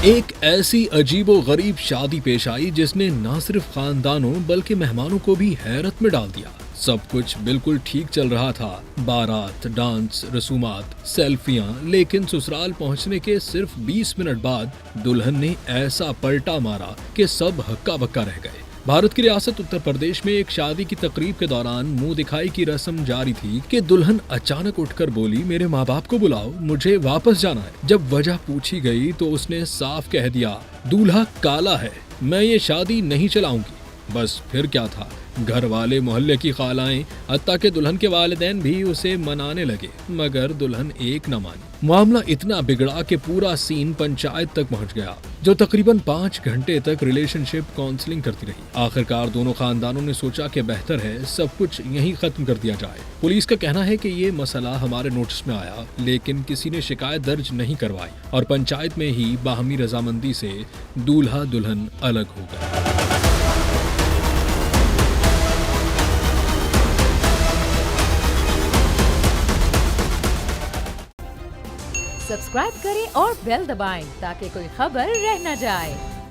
एक ऐसी अजीबो-गरीब शादी पेश आई जिसने न सिर्फ खानदानों बल्कि मेहमानों को भी हैरत में डाल दिया। सब कुछ बिल्कुल ठीक चल रहा था, बारात, डांस, रसूमात, सेल्फियां, लेकिन ससुराल पहुंचने के सिर्फ 20 मिनट बाद दुल्हन ने ऐसा पलटा मारा कि सब हक्का बक्का रह गए। भारत की रियासत उत्तर प्रदेश में एक शादी की तकरीब के दौरान मुंह दिखाई की रस्म जारी थी कि दुल्हन अचानक उठकर बोली, मेरे माँ बाप को बुलाओ, मुझे वापस जाना है। जब वजह पूछी गई तो उसने साफ कह दिया, दूल्हा काला है, मैं ये शादी नहीं चलाऊंगी। बस फिर क्या था, घर वाले, मोहल्ले की खालाएं, हत्ता के दुल्हन के वालिदैन भी उसे मनाने लगे, मगर दुल्हन एक न मानी। मामला इतना बिगड़ा कि पूरा सीन पंचायत तक पहुंच गया, जो तकरीबन 5 घंटे तक रिलेशनशिप काउंसलिंग करती रही। आखिरकार दोनों खानदानों ने सोचा कि बेहतर है सब कुछ यहीं खत्म कर दिया जाए। पुलिस का कहना है कि ये मसला हमारे नोटिस में आया, लेकिन किसी ने शिकायत दर्ज नहीं करवाई और पंचायत में ही बाहमी रजामंदी से दूल्हा दुल्हन अलग हो गए। सब्सक्राइब करें और बेल दबाएं ताकि कोई खबर रह न जाए।